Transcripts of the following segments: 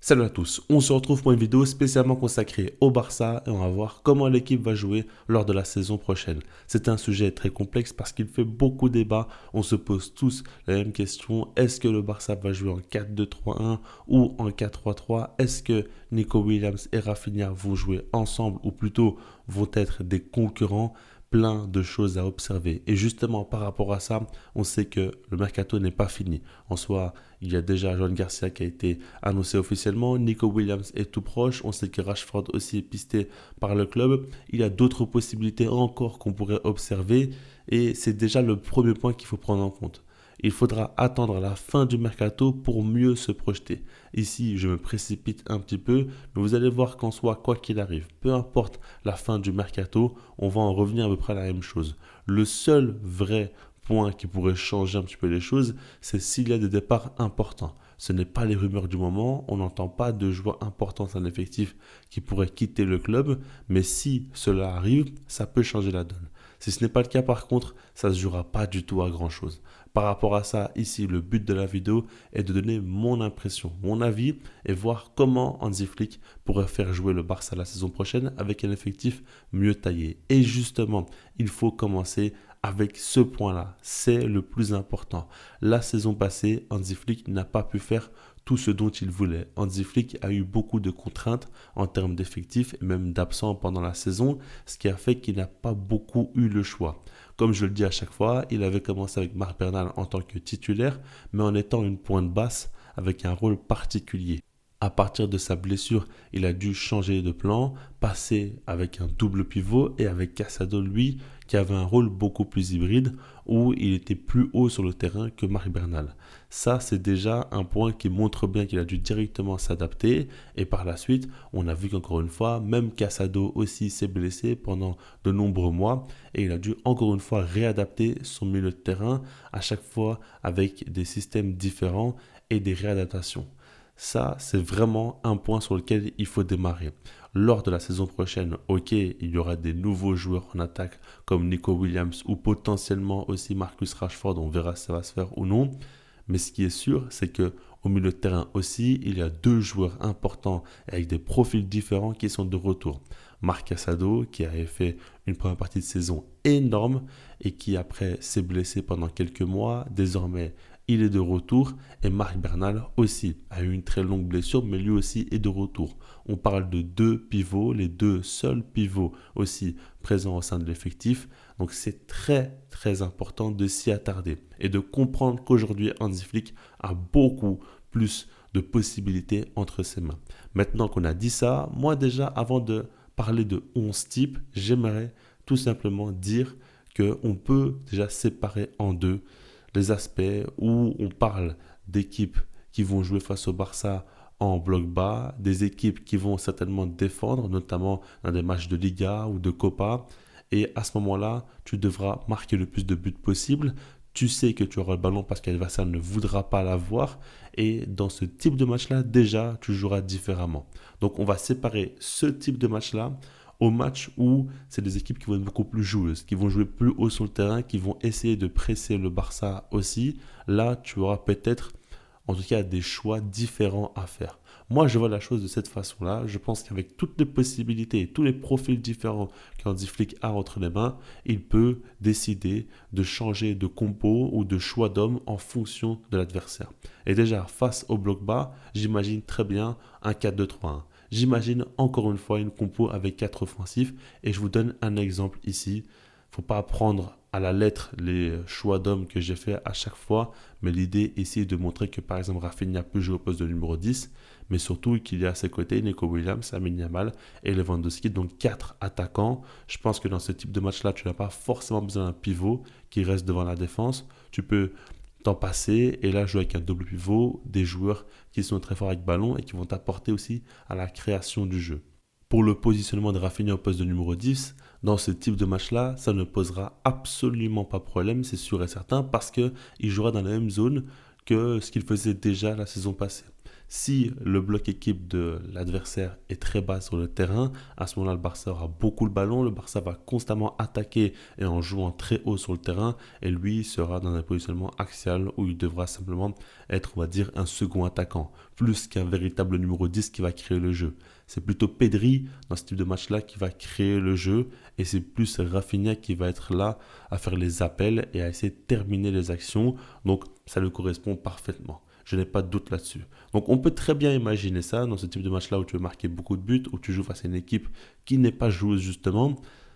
Salut à tous, on se retrouve pour une vidéo spécialement consacrée au Barça et on va voir comment l'équipe va jouer lors de la saison prochaine. C'est un sujet très complexe parce qu'il fait beaucoup débat, on se pose tous la même question, est-ce que le Barça va jouer en 4-2-3-1 ou en 4-3-3? Est-ce que Nico Williams et Rafinha vont jouer ensemble ou plutôt vont être des concurrents? Plein de choses à observer. Et justement, par rapport à ça, on sait que le mercato n'est pas fini. En soi, il y a déjà Joan Garcia qui a été annoncé officiellement. Nico Williams est tout proche. On sait que Rashford aussi est pisté par le club. Il y a d'autres possibilités encore qu'on pourrait observer. Et c'est déjà le premier point qu'il faut prendre en compte. Il faudra attendre la fin du mercato pour mieux se projeter. Ici, je me précipite un petit peu, mais vous allez voir qu'en soi, quoi qu'il arrive, peu importe la fin du mercato, on va en revenir à peu près à la même chose. Le seul vrai point qui pourrait changer un petit peu les choses, c'est s'il y a des départs importants. Ce n'est pas les rumeurs du moment, on n'entend pas de joueurs importants dans l'effectif qui pourraient quitter le club, mais si cela arrive, ça peut changer la donne. Si ce n'est pas le cas par contre, ça ne se jouera pas du tout à grand chose. Par rapport à ça, ici, le but de la vidéo est de donner mon impression, mon avis et voir comment Hansi Flick pourrait faire jouer le Barça la saison prochaine avec un effectif mieux taillé. Et justement, il faut commencer avec ce point-là. C'est le plus important. La saison passée, Hansi Flick n'a pas pu faire tout ce dont il voulait. Hansi Flick a eu beaucoup de contraintes en termes d'effectifs et même d'absents pendant la saison, ce qui a fait qu'il n'a pas beaucoup eu le choix. Comme je le dis à chaque fois, il avait commencé avec Marc Bernal en tant que titulaire, mais en étant une pointe basse avec un rôle particulier. À partir de sa blessure, il a dû changer de plan, passer avec un double pivot et avec Casado, lui, qui avait un rôle beaucoup plus hybride où il était plus haut sur le terrain que Marc Bernal. Ça, c'est déjà un point qui montre bien qu'il a dû directement s'adapter et par la suite, on a vu qu'encore une fois, même Casado aussi s'est blessé pendant de nombreux mois et il a dû encore une fois réadapter son milieu de terrain à chaque fois avec des systèmes différents et des réadaptations. Ça, c'est vraiment un point sur lequel il faut démarrer. Lors de la saison prochaine, ok, il y aura des nouveaux joueurs en attaque comme Nico Williams ou potentiellement aussi Marcus Rashford, on verra si ça va se faire ou non. Mais ce qui est sûr, c'est que au milieu de terrain aussi, il y a deux joueurs importants avec des profils différents qui sont de retour. Marc Casado, qui avait fait une première partie de saison énorme et qui après s'est blessé pendant quelques mois, désormais il est de retour et Marc Bernal aussi a eu une très longue blessure mais lui aussi est de retour. On parle de deux pivots, les deux seuls pivots aussi présents au sein de l'effectif. Donc c'est très très important de s'y attarder et de comprendre qu'aujourd'hui Hansi Flick a beaucoup plus de possibilités entre ses mains. Maintenant qu'on a dit ça, moi déjà avant de parler de 11 types, j'aimerais tout simplement dire qu'on peut déjà séparer en deux les aspects où on parle d'équipes qui vont jouer face au Barça en bloc bas, des équipes qui vont certainement défendre, notamment dans des matchs de Liga ou de Copa. Et à ce moment-là, tu devras marquer le plus de buts possible. Tu sais que tu auras le ballon parce que l'adversaire ne voudra pas l'avoir. Et dans ce type de match-là, déjà, tu joueras différemment. Donc, on va séparer ce type de match-là au match où c'est des équipes qui vont être beaucoup plus joueuses, qui vont jouer plus haut sur le terrain, qui vont essayer de presser le Barça aussi. Là, tu auras peut-être, en tout cas, des choix différents à faire. Moi, je vois la chose de cette façon-là. Je pense qu'avec toutes les possibilités et tous les profils différents qu'Hansi Flick a entre les mains, il peut décider de changer de compo ou de choix d'homme en fonction de l'adversaire. Et déjà, face au bloc bas, j'imagine très bien un 4-2-3-1. J'imagine encore une fois une compo avec 4 offensifs et je vous donne un exemple ici. Il ne faut pas prendre à la lettre les choix d'hommes que j'ai fait à chaque fois, mais l'idée ici est de montrer que par exemple Rafinha peut jouer au poste de numéro 10, mais surtout qu'il y a à ses côtés Nico Williams, Lamine Yamal et Lewandowski, donc 4 attaquants. Je pense que dans ce type de match-là, tu n'as pas forcément besoin d'un pivot qui reste devant la défense. Tu peux t'en passer et là jouer avec un double pivot, des joueurs qui sont très forts avec ballon et qui vont t'apporter aussi à la création du jeu. Pour le positionnement de Rafinha au poste de numéro 10, dans ce type de match-là, ça ne posera absolument pas problème, c'est sûr et certain, parce qu'il jouera dans la même zone que ce qu'il faisait déjà la saison passée. Si le bloc équipe de l'adversaire est très bas sur le terrain, à ce moment-là, le Barça aura beaucoup le ballon, le Barça va constamment attaquer et en jouant très haut sur le terrain, et lui sera dans un positionnement axial où il devra simplement être, on va dire, un second attaquant, plus qu'un véritable numéro 10 qui va créer le jeu. C'est plutôt Pedri dans ce type de match-là qui va créer le jeu, et c'est plus Rafinha qui va être là à faire les appels et à essayer de terminer les actions. Donc ça lui correspond parfaitement. Je n'ai pas de doute là-dessus. Donc on peut très bien imaginer ça dans ce type de match-là où tu veux marquer beaucoup de buts, où tu joues face à une équipe qui n'est pas joueuse justement.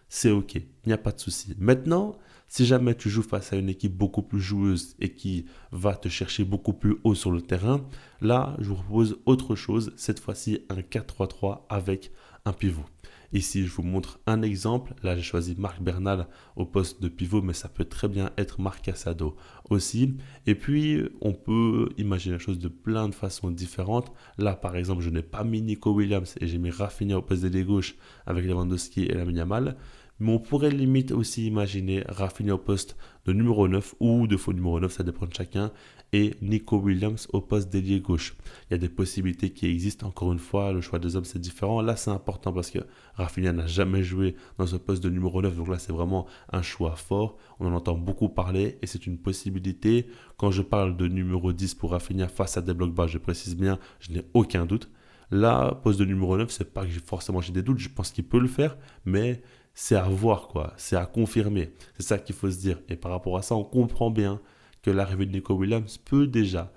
C'est ok, il n'y a pas de souci. Maintenant, si jamais tu joues face à une équipe beaucoup plus joueuse et qui va te chercher beaucoup plus haut sur le terrain, là, je vous propose autre chose, cette fois-ci un 4-3-3 avec un pivot. Ici, je vous montre un exemple. Là, j'ai choisi Marc Bernal au poste de pivot, mais ça peut très bien être Marc Casado aussi. Et puis, on peut imaginer la chose de plein de façons différentes. Là, par exemple, je n'ai pas mis Nico Williams et j'ai mis Rafinha au poste d'ailier gauche avec Lewandowski et Lamine Yamal. Mais on pourrait limite aussi imaginer Rafinha au poste de numéro 9 ou de faux numéro 9, ça dépend de chacun, et Nico Williams au poste d'ailier gauche. Il y a des possibilités qui existent. Encore une fois, le choix des hommes, c'est différent. Là, c'est important parce que Rafinha n'a jamais joué dans ce poste de numéro 9. Donc là, c'est vraiment un choix fort. On en entend beaucoup parler et c'est une possibilité. Quand je parle de numéro 10 pour Rafinha face à des blocs bas, je précise bien, je n'ai aucun doute. Là, poste de numéro 9, c'est pas que forcément j'ai des doutes. Je pense qu'il peut le faire, mais c'est à voir, quoi. C'est à confirmer. C'est ça qu'il faut se dire. Et par rapport à ça, on comprend bien que l'arrivée de Nico Williams peut déjà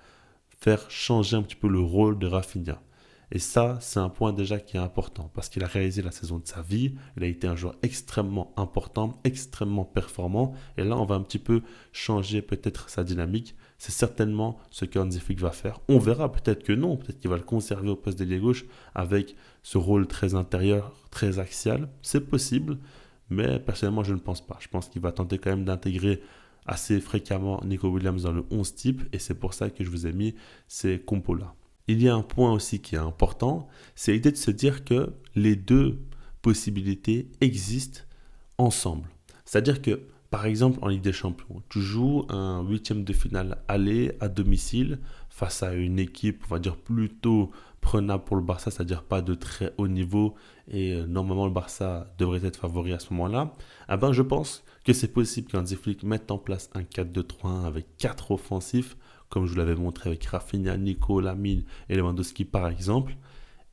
faire changer un petit peu le rôle de Rafinha. Et ça, c'est un point déjà qui est important parce qu'il a réalisé la saison de sa vie. Il a été un joueur extrêmement important, extrêmement performant. Et là, on va un petit peu changer peut-être sa dynamique. C'est certainement ce que Hansi Flick va faire. On verra, peut-être que non. Peut-être qu'il va le conserver au poste d'ailier gauche avec ce rôle très intérieur, très axial. C'est possible, mais personnellement, je ne pense pas. Je pense qu'il va tenter quand même d'intégrer assez fréquemment Nico Williams dans le 11 type. Et c'est pour ça que je vous ai mis ces compos-là. Il y a un point aussi qui est important, c'est l'idée de se dire que les deux possibilités existent ensemble. C'est-à-dire que, par exemple, en Ligue des Champions, tu joues un huitième de finale aller à domicile face à une équipe, on va dire, plutôt prenable pour le Barça, c'est-à-dire pas de très haut niveau, et normalement le Barça devrait être favori à ce moment-là. Eh ben, je pense que c'est possible qu'Hansi Flick mette en place un 4-2-3-1 avec 4 offensifs, comme je vous l'avais montré avec Rafinha, Nico, Lamine et Lewandowski par exemple.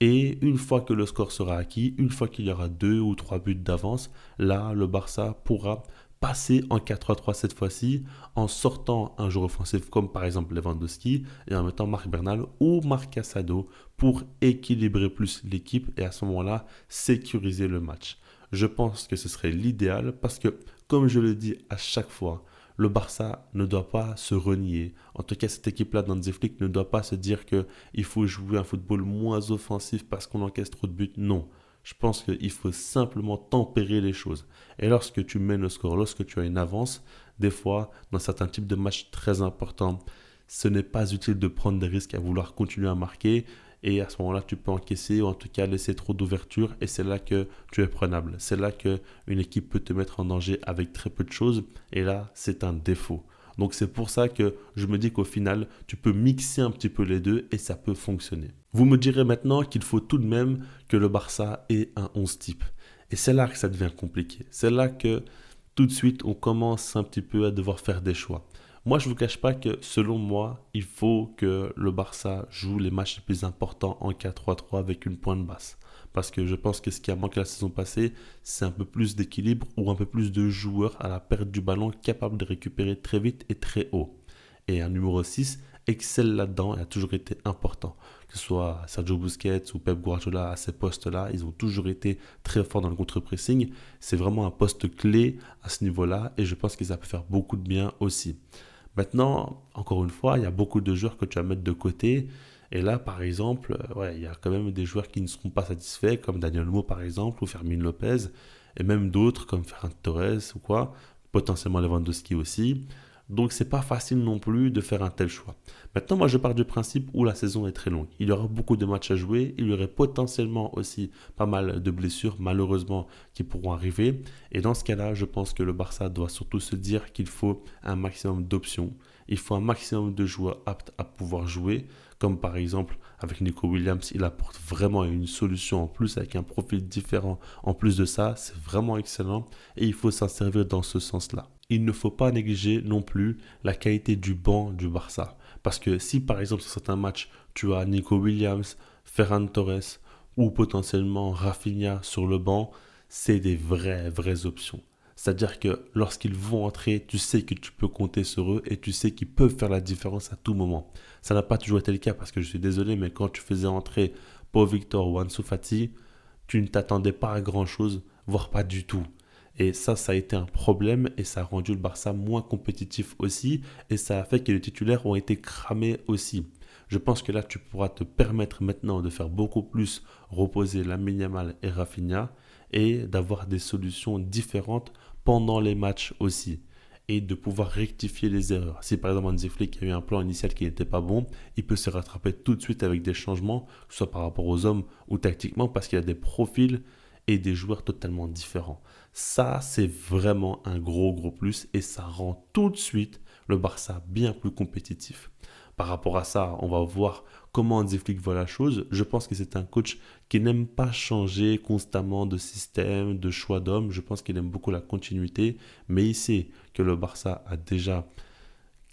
Et une fois que le score sera acquis, une fois qu'il y aura 2 ou 3 buts d'avance, là, le Barça pourra passer en 4-3-3 cette fois-ci, en sortant un joueur offensif comme par exemple Lewandowski et en mettant Marc Bernal ou Marc Casado pour équilibrer plus l'équipe et à ce moment-là, sécuriser le match. Je pense que ce serait l'idéal parce que, comme je le dis à chaque fois, le Barça ne doit pas se renier. En tout cas, cette équipe-là d'Hansi Flick ne doit pas se dire qu'il faut jouer un football moins offensif parce qu'on encaisse trop de buts. Non. Je pense qu'il faut simplement tempérer les choses. Et lorsque tu mènes le score, lorsque tu as une avance, des fois, dans certains types de matchs très importants, ce n'est pas utile de prendre des risques à vouloir continuer à marquer. Et à ce moment-là, tu peux encaisser ou en tout cas laisser trop d'ouverture et c'est là que tu es prenable. C'est là qu'une équipe peut te mettre en danger avec très peu de choses et là, c'est un défaut. Donc c'est pour ça que je me dis qu'au final, tu peux mixer un petit peu les deux et ça peut fonctionner. Vous me direz maintenant qu'il faut tout de même que le Barça ait un 11 type. Et c'est là que ça devient compliqué. C'est là que tout de suite, on commence un petit peu à devoir faire des choix. Moi, je ne vous cache pas que, selon moi, il faut que le Barça joue les matchs les plus importants en 4-3-3 avec une pointe basse. Parce que je pense que ce qui a manqué la saison passée, c'est un peu plus d'équilibre ou un peu plus de joueurs à la perte du ballon capables de récupérer très vite et très haut. Et un numéro 6 excelle là-dedans et a toujours été important. Que ce soit Sergio Busquets ou Pep Guardiola à ces postes-là, ils ont toujours été très forts dans le contre-pressing. C'est vraiment un poste clé à ce niveau-là et je pense que ça peut faire beaucoup de bien aussi. Maintenant, encore une fois, il y a beaucoup de joueurs que tu vas mettre de côté. Et là, par exemple, il y a quand même des joueurs qui ne seront pas satisfaits, comme Daniel Olmo, par exemple, ou Fermin Lopez, et même d'autres, comme Ferran Torres ou quoi, potentiellement Lewandowski aussi. Donc, c'est pas facile non plus de faire un tel choix. Maintenant, moi, je pars du principe où la saison est très longue. Il y aura beaucoup de matchs à jouer. Il y aurait potentiellement aussi pas mal de blessures, malheureusement, qui pourront arriver. Et dans ce cas-là, je pense que le Barça doit surtout se dire qu'il faut un maximum d'options. Il faut un maximum de joueurs aptes à pouvoir jouer, comme par exemple Avec Nico Williams, il apporte vraiment une solution en plus avec un profil différent. En plus de ça, c'est vraiment excellent et il faut s'en servir dans ce sens-là. Il ne faut pas négliger non plus la qualité du banc du Barça. Parce que si par exemple sur certains matchs, tu as Nico Williams, Ferran Torres ou potentiellement Rafinha sur le banc, c'est des vraies options. C'est-à-dire que lorsqu'ils vont entrer, tu sais que tu peux compter sur eux et tu sais qu'ils peuvent faire la différence à tout moment. Ça n'a pas toujours été le cas parce que je suis désolé, mais quand tu faisais entrer Pau Victor ou Ansu Fati, tu ne t'attendais pas à grand-chose, voire pas du tout. Et ça a été un problème et ça a rendu le Barça moins compétitif aussi et ça a fait que les titulaires ont été cramés aussi. Je pense que là, tu pourras te permettre maintenant de faire beaucoup plus reposer Lamine Yamal et Rafinha et d'avoir des solutions différentes pendant les matchs aussi et de pouvoir rectifier les erreurs. Si par exemple Hansi Flick a eu un plan initial qui n'était pas bon, il peut se rattraper tout de suite avec des changements, que ce soit par rapport aux hommes ou tactiquement, parce qu'il y a des profils et des joueurs totalement différents. Ça, c'est vraiment un gros plus et ça rend tout de suite le Barça bien plus compétitif. Par rapport à ça, on va voir comment Hansi Flick voit la chose. Je pense que c'est un coach qui n'aime pas changer constamment de système, de choix d'hommes. Je pense qu'il aime beaucoup la continuité, mais il sait que le Barça a déjà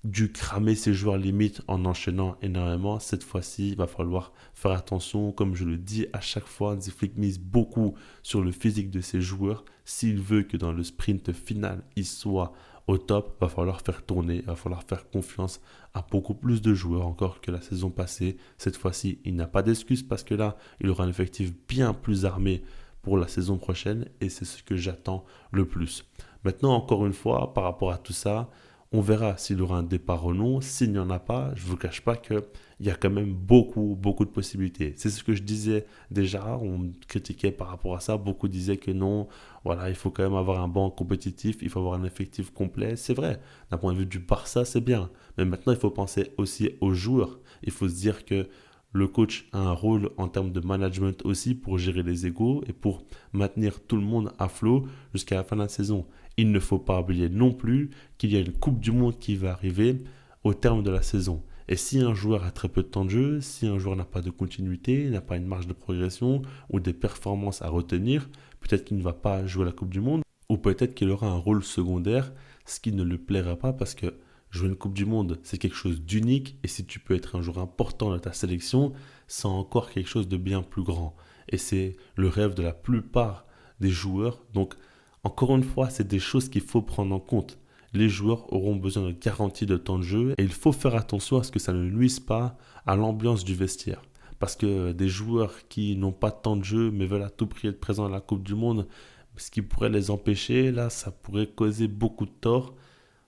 dû cramer ses joueurs limites en enchaînant énormément. Cette fois-ci, il va falloir faire attention. Comme je le dis à chaque fois, Hansi Flick mise beaucoup sur le physique de ses joueurs. S'il veut que dans le sprint final, il soit au top, il va falloir faire tourner, il va falloir faire confiance à beaucoup plus de joueurs encore que la saison passée. Cette fois-ci, il n'a pas d'excuse parce que là, il aura un effectif bien plus armé pour la saison prochaine et c'est ce que j'attends le plus. Maintenant, encore une fois, par rapport à tout ça, on verra s'il y aura un départ ou non. S'il n'y en a pas, je ne vous cache pas qu'il y a quand même beaucoup de possibilités. C'est ce que je disais déjà, on me critiquait par rapport à ça. Beaucoup disaient que non, voilà, il faut quand même avoir un banc compétitif, il faut avoir un effectif complet. C'est vrai, d'un point de vue du Barça, c'est bien. Mais maintenant, il faut penser aussi aux joueurs. Il faut se dire que le coach a un rôle en termes de management aussi pour gérer les égos et pour maintenir tout le monde à flot jusqu'à la fin de la saison. Il ne faut pas oublier non plus qu'il y a une Coupe du Monde qui va arriver au terme de la saison. Et si un joueur a très peu de temps de jeu, si un joueur n'a pas de continuité, n'a pas une marge de progression ou des performances à retenir, peut-être qu'il ne va pas jouer la Coupe du Monde ou peut-être qu'il aura un rôle secondaire, ce qui ne lui plaira pas parce que jouer une Coupe du Monde, c'est quelque chose d'unique et si tu peux être un joueur important dans ta sélection, c'est encore quelque chose de bien plus grand. Et c'est le rêve de la plupart des joueurs. Donc, encore une fois, c'est des choses qu'il faut prendre en compte. Les joueurs auront besoin de garantie de temps de jeu et il faut faire attention à ce que ça ne nuise pas à l'ambiance du vestiaire. Parce que des joueurs qui n'ont pas de temps de jeu mais veulent à tout prix être présents à la Coupe du Monde, ce qui pourrait les empêcher, là, ça pourrait causer beaucoup de tort.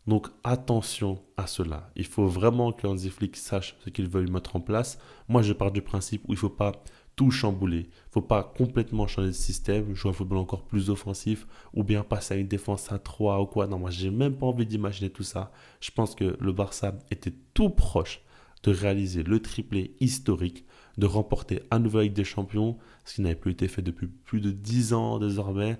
Donc attention à cela. Il faut vraiment que Hansi Flick sache ce qu'il veut mettre en place. Moi, je pars du principe où il ne faut pas tout chambouler. Il ne faut pas complètement changer de système, jouer un football encore plus offensif ou bien passer à une défense à 3 ou quoi. Non, moi, j'ai même pas envie d'imaginer tout ça. Je pense que le Barça était tout proche de réaliser le triplé historique, de remporter à nouveau avec des champions, ce qui n'avait plus été fait depuis plus de 10 ans désormais.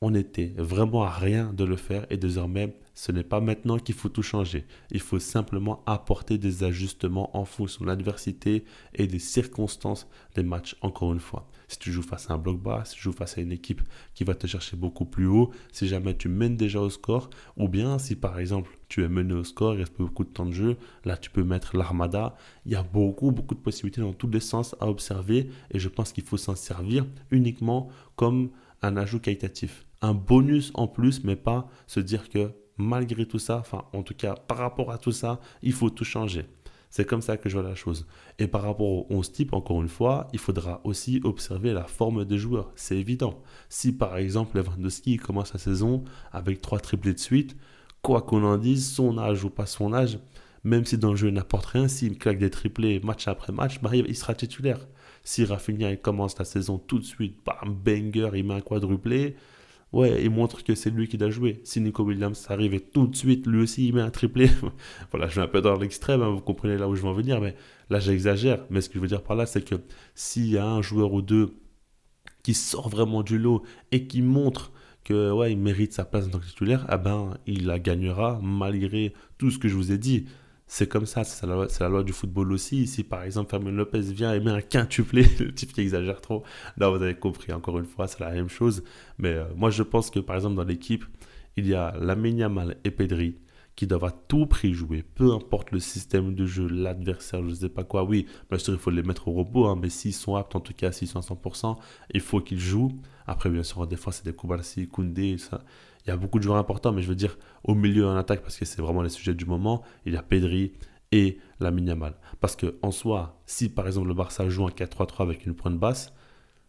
On était vraiment à rien de le faire et désormais, ce n'est pas maintenant qu'il faut tout changer. Il faut simplement apporter des ajustements en fonction de l'adversité et des circonstances des matchs, encore une fois. Si tu joues face à un bloc bas, si tu joues face à une équipe qui va te chercher beaucoup plus haut, si jamais tu mènes déjà au score, ou bien si par exemple tu es mené au score, il reste beaucoup de temps de jeu, là tu peux mettre l'armada. Il y a beaucoup de possibilités dans tous les sens à observer et je pense qu'il faut s'en servir uniquement comme un ajout qualitatif, un bonus en plus, mais pas se dire que malgré tout ça, enfin en tout cas par rapport à tout ça, il faut tout changer. C'est comme ça que je vois la chose. Et par rapport aux 11 types, encore une fois, il faudra aussi observer la forme des joueurs. C'est évident. Si par exemple Lewandowski commence la saison avec 3 triplés de suite, quoi qu'on en dise, son âge ou pas son âge, même si dans le jeu il n'apporte rien, s'il claque des triplés match après match, bah, il sera titulaire. Si Rafinha il commence la saison tout de suite, bam, banger, il met un quadruplé, ouais, il montre que c'est lui qui doit jouer. Si Nico Williams arrive et tout de suite, lui aussi, il met un triplé, voilà, je vais un peu dans l'extrême, hein, vous comprenez là où je veux en venir, mais là j'exagère. Mais ce que je veux dire par là, c'est que s'il y a un joueur ou deux qui sort vraiment du lot et qui montre que ouais, il mérite sa place en tant que titulaire, ah ben, il la gagnera malgré tout ce que je vous ai dit. C'est comme ça, c'est la loi du football aussi. Si par exemple Fermin Lopez vient et met un quintuplé, le type qui exagère trop, là vous avez compris, encore une fois, c'est la même chose. Mais moi je pense que par exemple dans l'équipe, il y a Lamine Yamal et Pedri qui doivent à tout prix jouer, peu importe le système de jeu, l'adversaire, je ne sais pas quoi. Oui, bien sûr il faut les mettre au repos, hein, mais s'ils sont aptes, en tout cas s'ils sont à 100%, il faut qu'ils jouent. Après bien sûr en défense c'est des Koubarsi, Koundé, ça. Il y a beaucoup de joueurs importants, mais je veux dire au milieu en attaque, parce que c'est vraiment les sujets du moment, il y a Pedri et Lamine Yamal. Parce que en soi, si par exemple le Barça joue un 4-3-3 avec une pointe basse,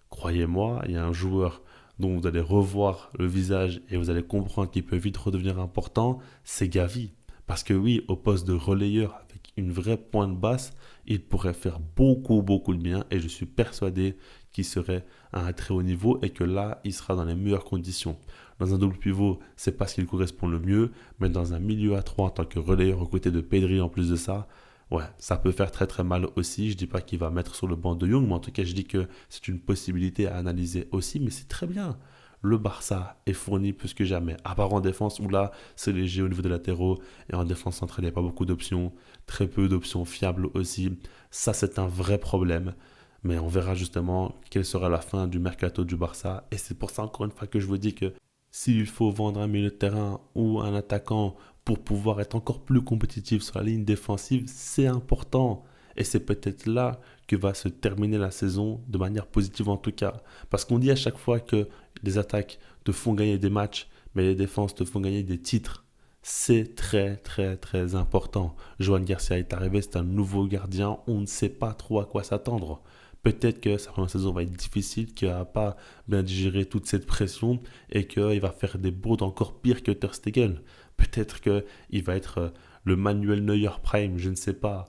croyez-moi, il y a un joueur dont vous allez revoir le visage et vous allez comprendre qu'il peut vite redevenir important, c'est Gavi. Parce que oui, au poste de relayeur avec une vraie pointe basse, il pourrait faire beaucoup, beaucoup de bien et je suis persuadé qu'il serait à un très haut niveau et que là, il sera dans les meilleures conditions. Dans un double pivot, c'est pas ce qui lui correspond le mieux, mais dans un milieu à 3 en tant que relayeur aux côtés de Pedri en plus de ça, ouais, ça peut faire très très mal aussi. Je dis pas qu'il va mettre sur le banc de Young, mais en tout cas, je dis que c'est une possibilité à analyser aussi, mais c'est très bien. Le Barça est fourni plus que jamais. À part en défense, où là, c'est léger au niveau des latéraux. Et en défense centrale, il n'y a pas beaucoup d'options. Très peu d'options fiables aussi. Ça, c'est un vrai problème. Mais on verra justement quelle sera la fin du mercato du Barça. Et c'est pour ça, encore une fois, que je vous dis que s'il faut vendre un milieu de terrain ou un attaquant pour pouvoir être encore plus compétitif sur la ligne défensive, c'est important. Et c'est peut-être là que va se terminer la saison de manière positive en tout cas. Parce qu'on dit à chaque fois que les attaques te font gagner des matchs, mais les défenses te font gagner des titres. C'est très très très important. Joan Garcia est arrivé, c'est un nouveau gardien, on ne sait pas trop à quoi s'attendre. Peut-être que sa première saison va être difficile, qu'il va pas bien digérer toute cette pression et qu'il va faire des bourdes encore pires que Ter Stegen. Peut-être qu'il va être le Manuel Neuer Prime, je ne sais pas.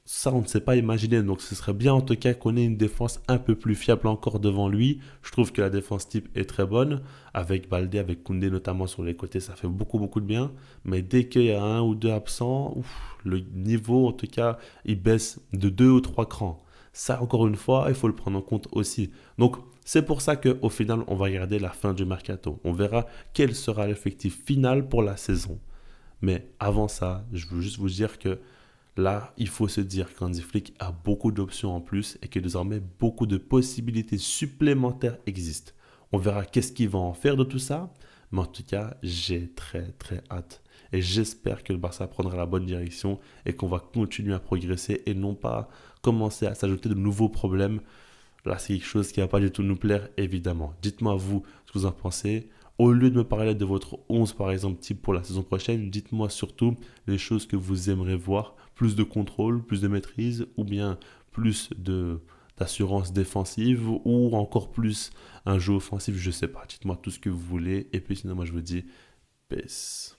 Ça, on ne sait pas imaginer. Donc, ce serait bien en tout cas qu'on ait une défense un peu plus fiable encore devant lui. Je trouve que la défense type est très bonne. Avec Baldé, avec Koundé notamment sur les côtés, ça fait beaucoup, beaucoup de bien. Mais dès qu'il y a un ou deux absents, le niveau, en tout cas, il baisse de deux ou trois crans. Ça, encore une fois, il faut le prendre en compte aussi. Donc, c'est pour ça qu'au final, on va regarder la fin du mercato. On verra quel sera l'effectif final pour la saison. Mais avant ça, je veux juste vous dire que là, il faut se dire qu'Hansi Flick a beaucoup d'options en plus et que désormais beaucoup de possibilités supplémentaires existent. On verra qu'est-ce qu'il va en faire de tout ça, mais en tout cas, j'ai très très hâte. Et j'espère que le Barça prendra la bonne direction et qu'on va continuer à progresser et non pas commencer à s'ajouter de nouveaux problèmes. Là, c'est quelque chose qui ne va pas du tout nous plaire, évidemment. Dites-moi vous ce que vous en pensez. Au lieu de me parler de votre 11 par exemple type pour la saison prochaine, dites-moi surtout les choses que vous aimeriez voir. Plus de contrôle, plus de maîtrise ou bien plus d'assurance défensive ou encore plus un jeu offensif, je sais pas. Dites-moi tout ce que vous voulez et puis sinon moi je vous dis peace.